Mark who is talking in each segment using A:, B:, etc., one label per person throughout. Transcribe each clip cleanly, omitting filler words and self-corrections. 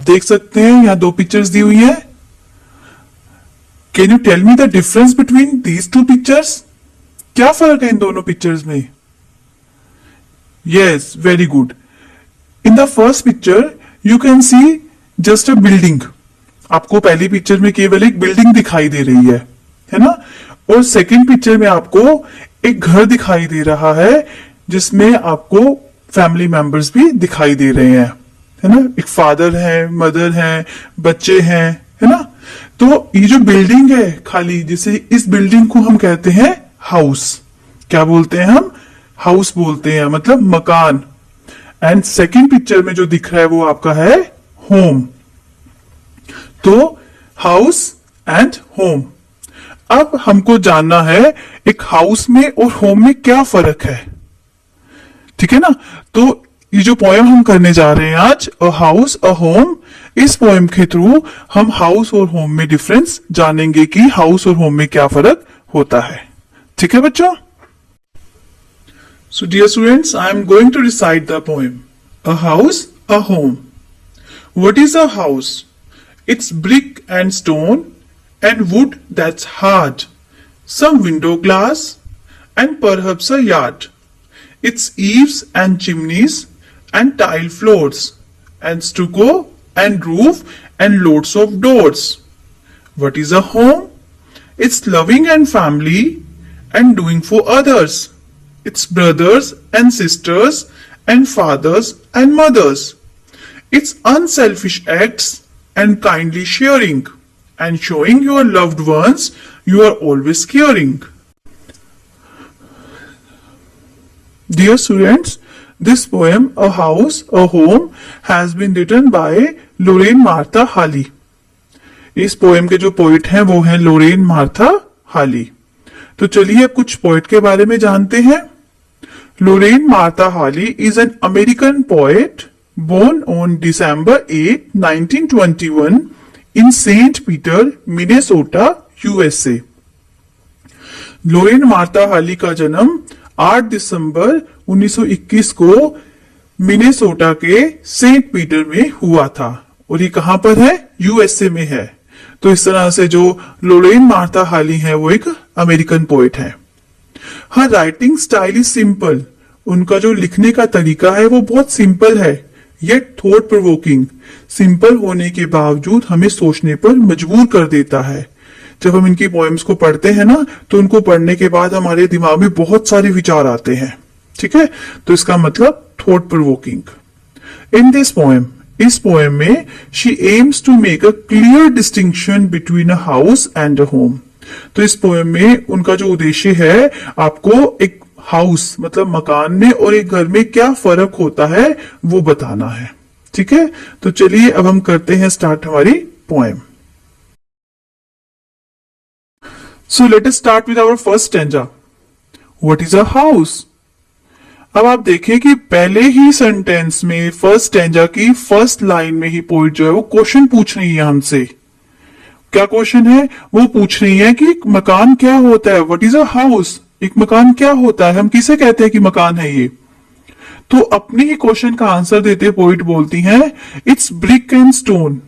A: देख सकते हैं यहाँ दो पिक्चर्स दी हुई है। Can you tell me the difference between these two pictures? क्या फर्क है इन दोनों पिक्चर्स में? Yes, very good. In the first picture you can see just a building. आपको पहली पिक्चर में केवल एक बिल्डिंग दिखाई दे रही है ना? और सेकंड पिक्चर में आपको एक घर दिखाई दे रहा है जिसमें आपको फैमिली मेंबर्स भी दिखाई दे रहे हैं, है ना? एक फादर है, मदर है, बच्चे हैं, है ना? तो ये जो बिल्डिंग है खाली, जिसे इस बिल्डिंग को हम कहते हैं हाउस। क्या बोलते हैं हम? हाउस बोलते हैं, मतलब मकान। एंड सेकंड पिक्चर में जो दिख रहा है वो आपका है होम। तो हाउस एंड होम। अब हमको जानना है एक हाउस में और होम में क्या फर्क है, ठीक है ना? तो ये जो पोएम हम करने जा रहे हैं आज, अ हाउस अ होम, इस पोएम के थ्रू हम हाउस और होम में डिफरेंस जानेंगे कि हाउस और होम में क्या फर्क होता है। ठीक है बच्चों? So dear students, I am going to recite the poem. A house a home. What is a house? It's brick and stone and wood that's hard, some window glass and perhaps a yard. It's eaves and chimneys and tile floors and stucco and roof and loads of doors. What is a home? It's loving and family and doing for others. It's brothers and sisters and fathers and mothers. It's unselfish acts and kindly sharing, and showing your loved ones you are always caring. Dear students, this poem, A House, A Home, has been written by Lorraine Martha Halley. इस poem के जो poet हैं वो हैं लोरेन Martha हाली। तो चलिए अब कुछ पोइट के बारे में जानते हैं। लोरेन मार्था हाली is an American poet born on December 8, 1921 in St. Peter, Minnesota, USA. Lorraine Martha हाली का जन्म 8 दिसंबर 1921 को मिनेसोटा के सेंट पीटर में हुआ था, और ये कहां पर है? यूएसए में है। तो इस तरह से जो लोरेन मार्था हाली है वो एक अमेरिकन पोएट है। हर राइटिंग स्टाइल इज सिंपल। उनका जो लिखने का तरीका है वो बहुत सिंपल है, येट थॉट प्रोवोकिंग। सिंपल होने के बावजूद हमें सोचने पर मजबूर कर देता है। जब हम इनकी पोएम्स को पढ़ते हैं ना, तो उनको पढ़ने के बाद हमारे दिमाग में बहुत सारे विचार आते हैं, ठीक है? तो इसका मतलब thought provoking. In this poem, इस पोएम में she aims to make a clear distinction between a house and a home. तो इस पोएम में उनका जो उद्देश्य है, आपको एक हाउस मतलब मकान में और एक घर में क्या फर्क होता है वो बताना है, ठीक है? तो चलिए अब हम करते हैं स्टार्ट हमारी poem. So let us start with our first stanza. What is a house? अब आप देखें कि पहले ही सेंटेंस में फर्स्ट स्टैंजा की फर्स्ट लाइन में ही पोइट जो है वो क्वेश्चन पूछ रही है हमसे। क्या क्वेश्चन है? वो पूछ रही है कि मकान क्या होता है। What is a house? एक मकान क्या होता है? हम किसे कहते हैं कि मकान है ये? तो अपने ही क्वेश्चन का आंसर देते पोइट बोलती हैं इट्स ब्रिक एंड स्टोन,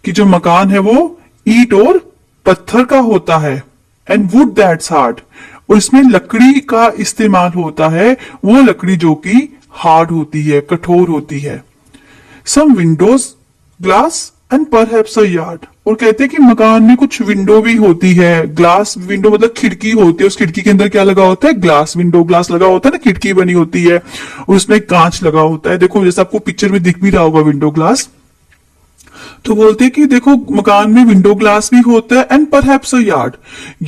A: कि जो मकान है वो ईंट और पत्थर का होता है, एंड वुड दैट्स हार्ड, और इसमें लकड़ी का इस्तेमाल होता है, वो लकड़ी जो कि हार्ड होती है, कठोर होती है। Some windows glass and perhaps a yard, और कहते हैं कि मकान में कुछ विंडो भी होती है। ग्लास विंडो मतलब खिड़की होती है, उस खिड़की के अंदर क्या लगा होता है? Glass window. ग्लास लगा होता है ना, खिड़की बनी होती है और उसमें कांच लगा होता है। देखो जैसे आपको पिक्चर में दिख भी रहा होगा विंडो ग्लास। तो बोलते हैं कि देखो मकान में विंडो ग्लास भी होता है, and perhaps a yard.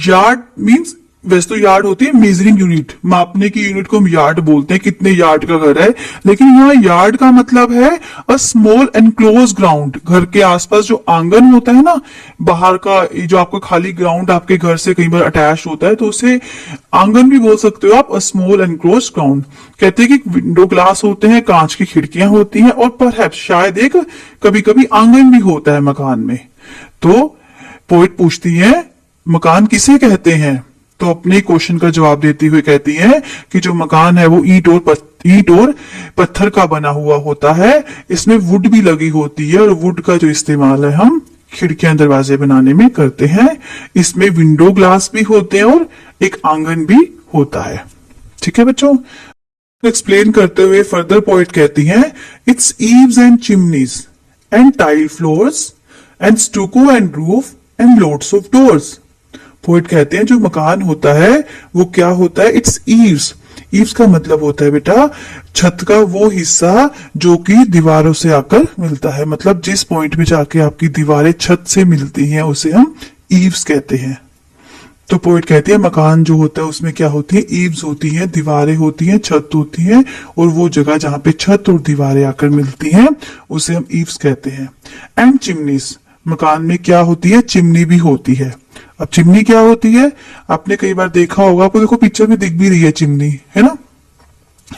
A: Yard means, वैसे तो यार्ड होती है मेजरिंग यूनिट, मापने की यूनिट को हम यार्ड बोलते हैं, कितने यार्ड का घर है। लेकिन यहाँ यार्ड का मतलब है अ स्मॉल एनक्लोज ग्राउंड। घर के आसपास जो आंगन होता है ना, बाहर का जो आपका खाली ग्राउंड आपके घर से कई बार अटैच होता है, तो उसे आंगन भी बोल सकते हो आप, अ स्मॉल एनक्लोज ग्राउंड। कहते हैं कि विंडो ग्लास होते हैं, कांच की खिड़कियां होती हैं, और परहैप्स शायद एक कभी कभी आंगन भी होता है मकान में। तो पोइट पूछती है मकान किसे कहते हैं? तो अपने क्वेश्चन का जवाब देती हुई कहती है कि जो मकान है वो ईंट और पत्थर का बना हुआ होता है। इसमें वुड भी लगी होती है और वुड का जो इस्तेमाल है हम खिड़कियां दरवाजे बनाने में करते हैं। इसमें विंडो ग्लास भी होते हैं और एक आंगन भी होता है। ठीक है बच्चों, एक्सप्लेन करते हुए फर्दर पॉइंट कहती हैं, it's eaves and chimneys and tile floors and stucco and roof and loads of doors. Poet कहते हैं जो मकान होता है वो क्या होता है, इट्स ईव्स। ईव्स का मतलब होता है बेटा छत का वो हिस्सा जो कि दीवारों से आकर मिलता है, मतलब जिस पॉइंट पे जाके आपकी दीवारें छत से मिलती हैं उसे हम ईव्स कहते हैं। तो पोइट कहती है मकान जो होता है उसमें क्या होती है, ईव्स होती हैं, दीवारें होती हैं, छत होती है, और वो जगह जहां पे छत और दीवारें आकर मिलती हैं उसे हम ईव्स कहते हैं। एंड चिमनीज, मकान में क्या होती है, चिमनी भी होती है। अब चिमनी क्या होती है, आपने कई बार देखा होगा, आपको देखो पिक्चर में दिख भी रही है चिमनी, है ना।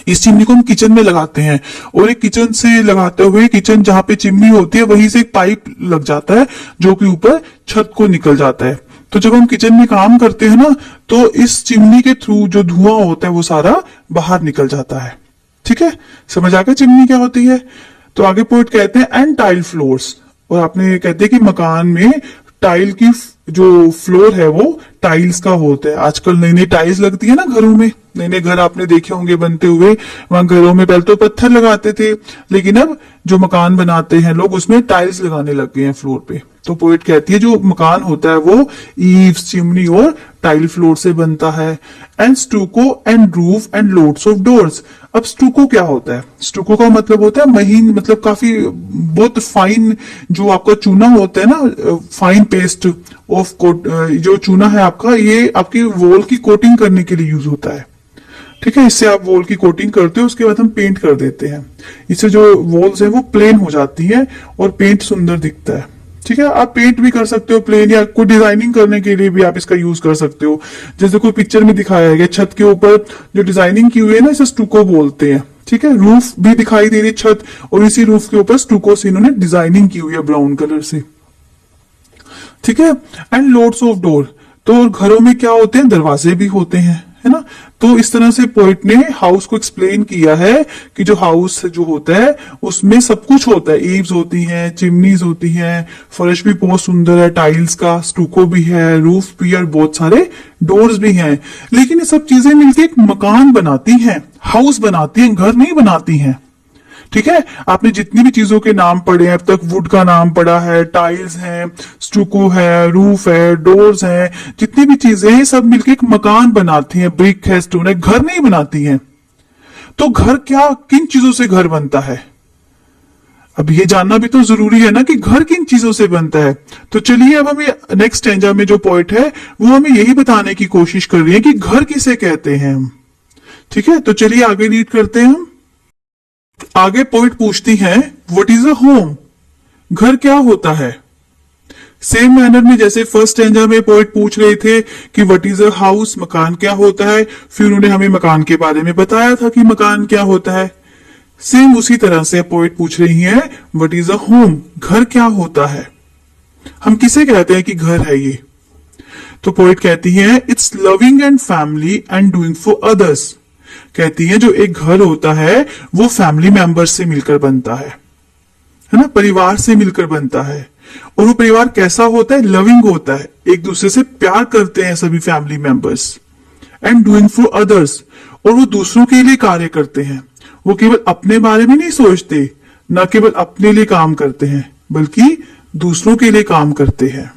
A: इस चिमनी को हम किचन में लगाते हैं और एक किचन से लगाते हुए किचन जहां पे चिमनी होती है वहीं से एक पाइप लग जाता है जो कि ऊपर छत को निकल जाता है। तो जब हम किचन में काम करते हैं ना तो इस चिमनी के थ्रू जो धुआं होता है वो सारा बाहर निकल जाता है। ठीक है, समझ आ गया चिमनी क्या होती है। तो आगे पोइट कहते हैं एंड टाइल फ्लोर्स, और आपने कहते हैं कि मकान में टाइल की जो फ्लोर है वो टाइल्स का होता है। आजकल नई नई टाइल्स लगती है ना घरों में, नए नए घर आपने देखे होंगे बनते हुए, वहां घरों में पहले तो पत्थर लगाते थे लेकिन अब जो मकान बनाते हैं लोग उसमें टाइल्स लगाने लग गए हैं फ्लोर पे। तो पोइट कहती है जो मकान होता है वो ईव्स, चिमनी और टाइल फ्लोर से बनता है। And stucco and roof and loads of doors. अब स्टूको क्या होता है, स्टूको का मतलब होता है महीन, मतलब काफी बहुत फाइन जो आपका चूना होता है ना, फाइन पेस्ट ऑफ कोट, जो चूना है आपका ये आपकी वॉल की कोटिंग करने के लिए यूज होता है। ठीक है, इससे आप वॉल की कोटिंग करते हो, उसके बाद हम पेंट कर देते हैं। इससे जो वॉल्स है वो प्लेन हो जाती है और पेंट सुंदर दिखता है। ठीक है, आप पेंट भी कर सकते हो प्लेन, या कोई डिजाइनिंग करने के लिए भी आप इसका यूज कर सकते हो। जैसे कोई पिक्चर में दिखाया गया छत के ऊपर जो डिजाइनिंग की हुई है ना इसे स्टूको बोलते हैं। ठीक है, रूफ भी दिखाई दे रही है छत, और इसी रूफ के ऊपर स्टूको से इन्होंने डिजाइनिंग की हुई है ब्राउन कलर से। ठीक है, एंड लोड्स ऑफ डोर, तो घरों में क्या होते हैं, दरवाजे भी होते हैं, है ना। तो इस तरह से पोइट ने हाउस को एक्सप्लेन किया है कि जो हाउस जो होता है उसमें सब कुछ होता है, ईव्स होती हैं, चिमनीज होती हैं, फर्श भी बहुत सुंदर है टाइल्स का, स्टूको भी है, रूफ भी है, बहुत सारे डोर्स भी हैं। लेकिन ये सब चीजें मिलकर एक मकान बनाती हैं, हाउस बनाती हैं, घर नहीं बनाती हैं। ठीक है, आपने जितनी भी चीजों के नाम पढ़े हैं अब तक, वुड का नाम पढ़ा है, टाइल्स हैं, स्टूको है, रूफ है, डोर्स हैं, जितनी भी चीजें हैं सब मिलकर एक मकान बनाती हैं, ब्रिक है, स्टोन है, घर नहीं बनाती हैं। तो घर क्या, किन चीजों से घर बनता है, अब ये जानना भी तो जरूरी है ना कि घर किन चीजों से बनता है। तो चलिए अब हमें नेक्स्ट स्टैंजा में जो पॉइंट है वो हमें यही बताने की कोशिश कर रही है कि घर किसे कहते हैं हम। ठीक है, तो चलिए आगे रीड करते हैं हम। आगे पॉइंट पूछती है व्हाट इज अ होम, घर क्या होता है। सेम मैनर में जैसे फर्स्ट स्टैंजा में पॉइंट पूछ रहे थे कि व्हाट इज अ हाउस, मकान क्या होता है, फिर उन्होंने हमें मकान के बारे में बताया था कि मकान क्या होता है। सेम उसी तरह से पॉइंट पूछ रही है व्हाट इज अ होम, घर क्या होता है, हम किसे कहते हैं कि घर है ये। तो पॉइंट कहती है it's loving and family and doing for others. कहती है जो एक घर होता है वो फैमिली मेंबर्स से मिलकर बनता है ना, परिवार से मिलकर बनता है। और वो परिवार कैसा होता है, लविंग होता है, एक दूसरे से प्यार करते हैं सभी family members. And doing for others, और वो दूसरों के लिए कार्य करते हैं, वो केवल अपने बारे में नहीं सोचते, न केवल अपने लिए काम करते हैं बल्कि दूसरों के लिए काम करते हैं।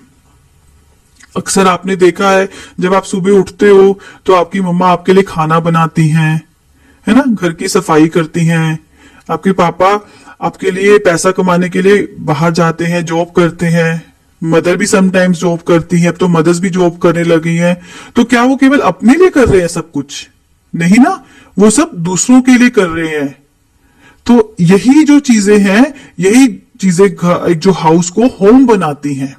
A: अक्सर आपने देखा है जब आप सुबह उठते हो तो आपकी मम्मा आपके लिए खाना बनाती हैं, है ना, घर की सफाई करती हैं, आपके पापा आपके लिए पैसा कमाने के लिए बाहर जाते हैं, जॉब करते हैं, मदर भी समटाइम्स जॉब करती है, अब तो मदर्स भी जॉब करने लगी हैं। तो क्या वो केवल अपने लिए कर रहे हैं सब कुछ, नहीं ना, वो सब दूसरों के लिए कर रहे हैं। तो यही जो चीजें हैं, यही चीजें एक जो हाउस को होम बनाती हैं।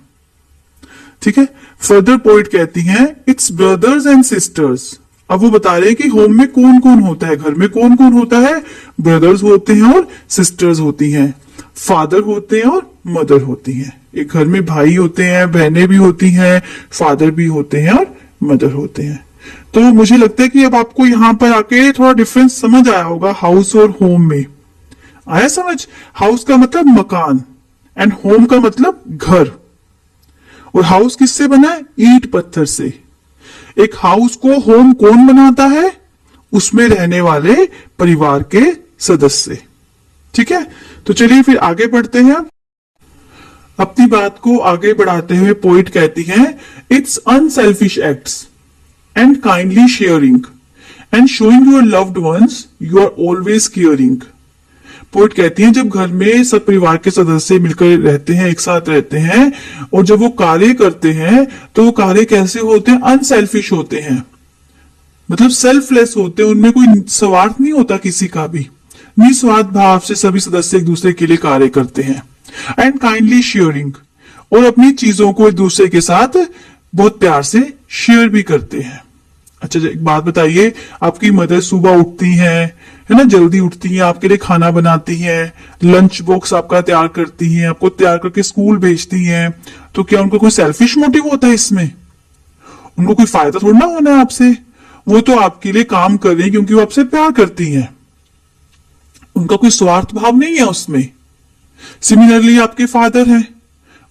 A: ठीक है, फर्दर पॉइंट कहती हैं इट्स ब्रदर्स एंड सिस्टर्स। अब वो बता रहे हैं कि होम में कौन कौन होता है, घर में कौन कौन होता है, ब्रदर्स होते हैं और सिस्टर्स होती हैं, फादर होते हैं और मदर होती हैं। एक घर में भाई होते हैं, बहनें भी होती हैं, फादर भी होते हैं और मदर होते हैं। तो मुझे लगता है कि अब आपको यहाँ पर आके थोड़ा डिफरेंस समझ आया होगा हाउस और होम में। आया समझ? हाउस का मतलब मकान एंड होम का मतलब घर। और हाउस किससे बना है? ईंट पत्थर से। एक हाउस को होम कौन बनाता है? उसमें रहने वाले परिवार के सदस्य। ठीक है, तो चलिए फिर आगे बढ़ते हैं। अपनी बात को आगे बढ़ाते हुए पोइट कहती है, it's unselfish acts and kindly sharing and showing your loved ones you are always caring. Poet कहती है, जब घर में सब परिवार के सदस्य मिलकर रहते हैं, एक साथ रहते हैं, और जब वो कार्य करते हैं तो वो कार्य कैसे होते हैं? अनसेल्फिश होते हैं, मतलब सेल्फलेस होते हैं। उनमें कोई स्वार्थ नहीं होता किसी का भी। निस्वार्थ भाव से सभी सदस्य एक दूसरे के लिए कार्य करते हैं। एंड काइंडली शेयरिंग, और अपनी चीजों को एक दूसरे के साथ बहुत प्यार से शेयर भी करते हैं। अच्छा, एक बात बताइए, आपकी मदर सुबह उठती हैं, है ना, जल्दी उठती हैं, आपके लिए खाना बनाती हैं, लंच बॉक्स आपका तैयार करती हैं, आपको तैयार करके स्कूल भेजती हैं, तो क्या उनको कोई सेल्फिश मोटिव होता है इसमें? उनको कोई फायदा थोड़ा ना होना है आपसे। वो तो आपके लिए काम कर रही है क्योंकि वो आपसे प्यार करती हैं। उनका कोई स्वार्थ भाव नहीं है उसमें। सिमिलरली आपके फादर हैं,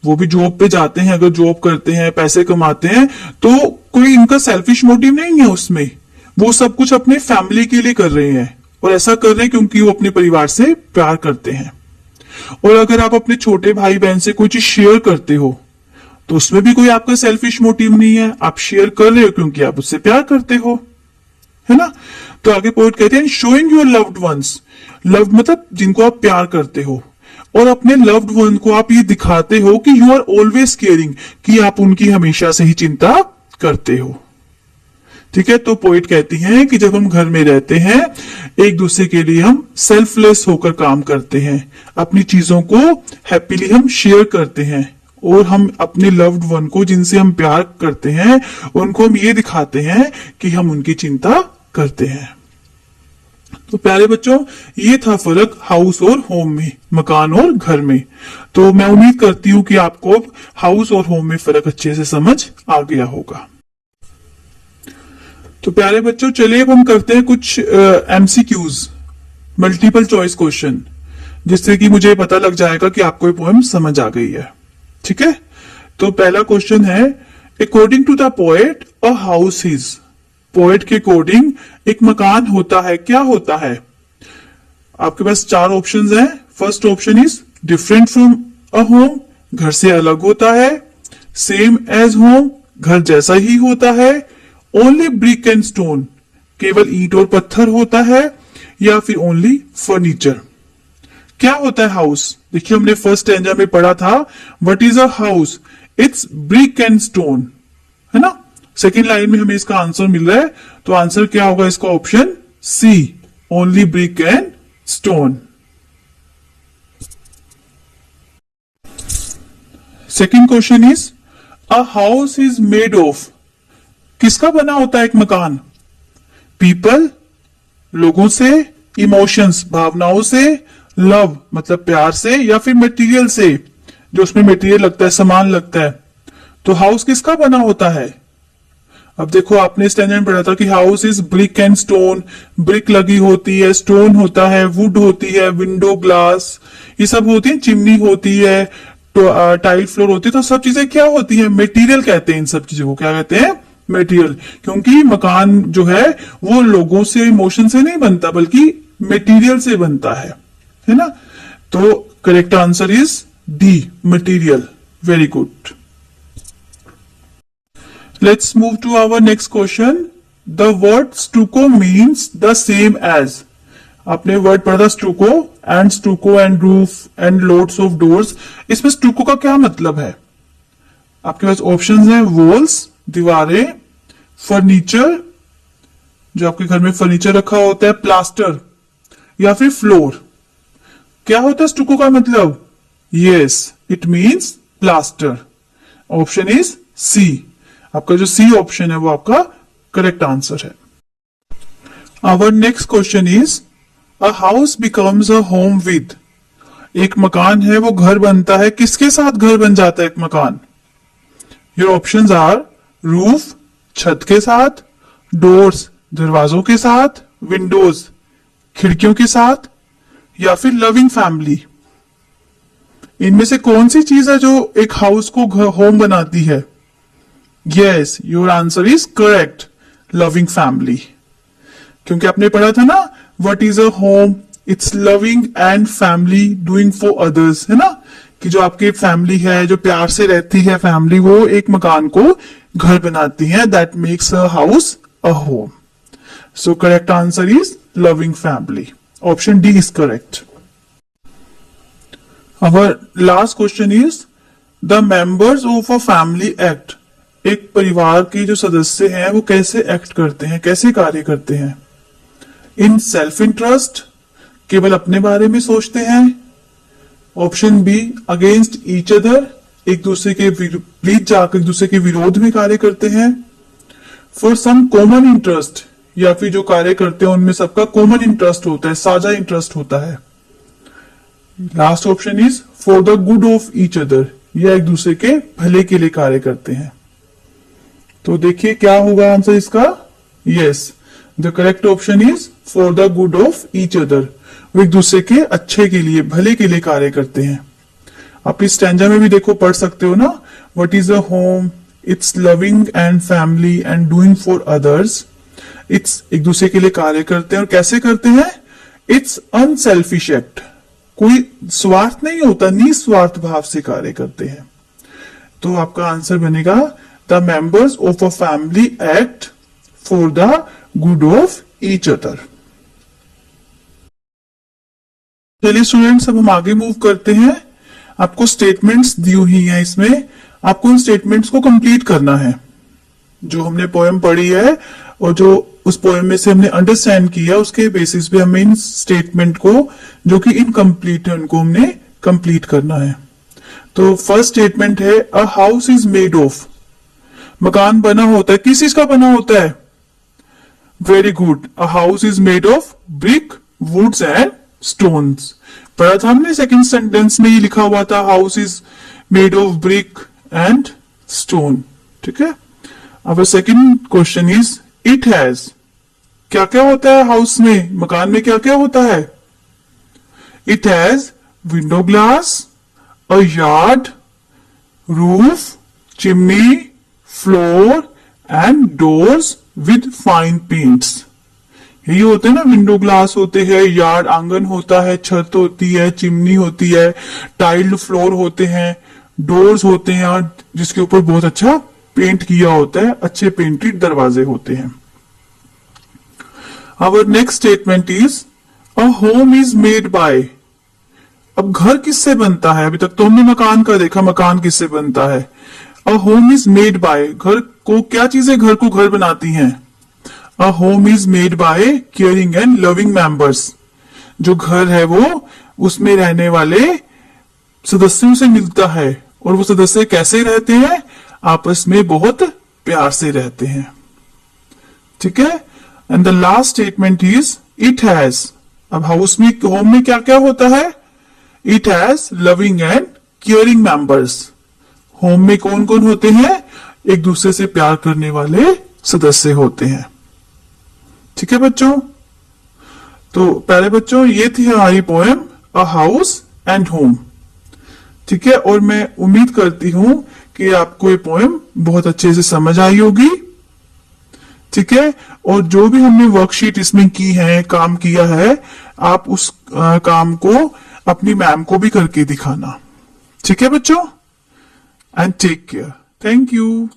A: वो भी जॉब पे जाते हैं, अगर जॉब करते हैं, पैसे कमाते हैं, तो कोई इनका सेल्फिश मोटिव नहीं है उसमें। वो सब कुछ अपने फैमिली के लिए कर रहे हैं, और ऐसा कर रहे हैं क्योंकि वो अपने परिवार से प्यार करते हैं। और अगर आप अपने छोटे भाई बहन से कोई चीज शेयर करते हो तो उसमें भी कोई आपका सेल्फिश मोटिव नहीं है। आप शेयर कर रहे हो क्योंकि आप उससे प्यार करते हो, है ना। तो आगे पोइट कहते हैं, showing your loved once, love मतलब जिनको आप प्यार करते हो, और अपने लव्ड वन को आप ये दिखाते हो कि यू आर ऑलवेज केयरिंग, कि आप उनकी हमेशा से ही चिंता करते हो। ठीक है, तो पोइट कहती हैं कि जब हम घर में रहते हैं, एक दूसरे के लिए हम सेल्फलेस होकर काम करते हैं, अपनी चीजों को हैप्पीली हम शेयर करते हैं, और हम अपने लव्ड वन को, जिनसे हम प्यार करते हैं, उनको हम ये दिखाते हैं कि हम उनकी चिंता करते हैं। तो प्यारे बच्चों, ये था फर्क हाउस और होम में, मकान और घर में। तो मैं उम्मीद करती हूं कि आपको अब हाउस और होम में फर्क अच्छे से समझ आ गया होगा। तो प्यारे बच्चों, चलिए अब हम करते हैं कुछ एमसीक्यूज, मल्टीपल चॉइस क्वेश्चन, जिससे कि मुझे पता लग जाएगा कि आपको ये पोएम समझ आ गई है। ठीक है, तो पहला क्वेश्चन है, according to the poet a house is, poet के अकॉर्डिंग एक मकान होता है, क्या होता है? आपके पास चार ऑप्शंस हैं। First option is different from a home, घर से अलग होता है। सेम एज होम, घर जैसा ही होता है। ओनली ब्रिक एंड स्टोन, केवल ईंट और पत्थर होता है। या फिर ओनली फर्नीचर। क्या होता है हाउस? देखिए, हमने फर्स्ट स्टैंजा में पढ़ा था, what is a house? It's brick and stone, है ना। सेकेंड लाइन में हमें इसका आंसर मिल रहा है, तो आंसर क्या होगा इसका? Option C, only brick and stone. Second question is, a house is made of, किसका बना होता है एक मकान? पीपल, लोगों से। इमोशंस, भावनाओं से। लव मतलब प्यार से। या फिर मटेरियल से, जो उसमें मटेरियल लगता है, सामान लगता है। तो हाउस किसका बना होता है? अब देखो, आपने स्टैंडर्ड में पढ़ा था कि house is brick and stone, brick लगी होती है, स्टोन होता है, वुड होती है, विंडो ग्लास ये सब होती है, चिमनी होती है, टाइल फ्लोर होती है। तो सब चीजें क्या होती है? मटेरियल कहते हैं इन सब चीजों को, क्या कहते हैं? मटेरियल। क्योंकि मकान जो है वो लोगों से, इमोशन से नहीं बनता, बल्कि मटेरियल से बनता है ना। तो correct answer is D, material. Very good. Let's move to our next question. The word stucco means the same as, आपने वर्ड पढ़ा था stucco and roof and loads of doors. इसमें स्टूको का क्या मतलब है? आपके पास ऑप्शंस हैं, वॉल्स, दीवारें, फर्नीचर, जो आपके घर में फर्नीचर रखा होता है, प्लास्टर, या फिर फ्लोर। क्या होता है स्टूको का मतलब? Yes, it means plaster. Option is C. आपका जो सी ऑप्शन है वो आपका करेक्ट आंसर है। Our next question is, a house becomes a home with, एक मकान है वो घर बनता है, किसके साथ घर बन जाता है एक मकान? योर ऑप्शंस आर रूफ, छत के साथ, डोर्स दरवाजों के साथ, विंडोज खिड़कियों के साथ, या फिर लविंग फैमिली? इनमें से कौन सी चीज है जो एक हाउस को होम बनाती है? Yes, your answer is correct, loving family. क्योंकि आपने पढ़ा था ना, what is a home? It's loving and family doing for others, है ना, कि जो आपकी फैमिली है, जो प्यार से रहती है फैमिली, वो एक मकान को घर बनाती है। That makes a house a home. So correct answer is loving family. Option D is correct. Our last question is the members of a family act. एक परिवार के जो सदस्य हैं वो कैसे एक्ट करते हैं, कैसे कार्य करते हैं? इन सेल्फ इंटरेस्ट, केवल अपने बारे में सोचते हैं। Option B, against each other, एक दूसरे के विपरीत जाकर एक दूसरे के विरोध में कार्य करते हैं। फॉर सम कॉमन इंटरेस्ट, या फिर जो कार्य करते हैं उनमें सबका कॉमन इंटरेस्ट होता है, साझा इंटरेस्ट होता है। Last option is for the good of each other, या एक दूसरे के भले के लिए कार्य करते हैं। तो देखिए क्या होगा आंसर इसका। Yes, the correct option is for the good of each other. वो एक दूसरे के अच्छे के लिए, भले के लिए कार्य करते हैं। आप इस स्टैंजा में भी देखो, पढ़ सकते हो ना, what is a home? It's loving and family and doing for others. It's एक दूसरे के लिए कार्य करते हैं, और कैसे करते हैं? इट्स अनसेल्फिश एक्ट, कोई स्वार्थ नहीं होता, निस्वार्थ भाव से कार्य करते हैं। तो आपका आंसर बनेगा the members of a family act for the good of each other. चलिए स्टूडेंट्स, अब हम आगे मूव करते हैं। आपको स्टेटमेंट्स दी हुई हैं, इसमें आपको उन स्टेटमेंट्स को कंप्लीट करना है जो हमने पोएम पढ़ी है, और जो उस पोएम में से हमने अंडरस्टैंड किया, उसके बेसिस पे हमें इन स्टेटमेंट को, जो कि इनकम्प्लीट है, उनको हमने कंप्लीट करना है। तो फर्स्ट स्टेटमेंट है, अ हाउस इज मेड ऑफ। मकान बना होता है, किस चीज का बना होता है? Very good, a house is made of brick, woods and stones. पढ़ा था हमने, सेकंड सेंटेंस में ये लिखा हुआ था, house is made of brick and stone. ठीक है। अब second question is it has. क्या क्या होता है हाउस में, मकान में क्या क्या होता है? It has window glass, a yard, roof, chimney, floor and doors with fine paints. यही होते हैं ना, विंडो ग्लास होते हैं, यार्ड आंगन होता है, छत होती है, चिमनी होती है, टाइल्ड फ्लोर होते हैं, डोर्स होते हैं जिसके ऊपर बहुत अच्छा पेंट किया होता है, अच्छे पेंटेड दरवाजे होते हैं। Our next statement is a home is made by. अब घर किससे बनता है? अभी तक तो हमने मकान का देखा, मकान किससे बनता है। अ होम इज मेड बाय, घर को क्या चीजें घर को घर बनाती हैं? अ home is made bye caring and loving members. जो घर है वो उसमें रहने वाले सदस्यों से मिलता है, और वो सदस्य कैसे रहते हैं? आपस में बहुत प्यार से रहते हैं। ठीक है। And the last statement is it has. अब हाउस में, होम में क्या क्या होता है? It has loving and caring members. Home में कौन कौन होते हैं? एक दूसरे से प्यार करने वाले सदस्य होते हैं। ठीक है बच्चों। तो पहले बच्चों, ये थी हमारी poem a house and home. ठीक है। और मैं उम्मीद करती हूं कि आपको ये पोएम बहुत अच्छे से समझ आई होगी। ठीक है। और जो भी हमने वर्कशीट इसमें की है, काम किया है, आप उस काम को अपनी मैम को भी करके दिखाना। ठीक है बच्चों। And take care. Thank you.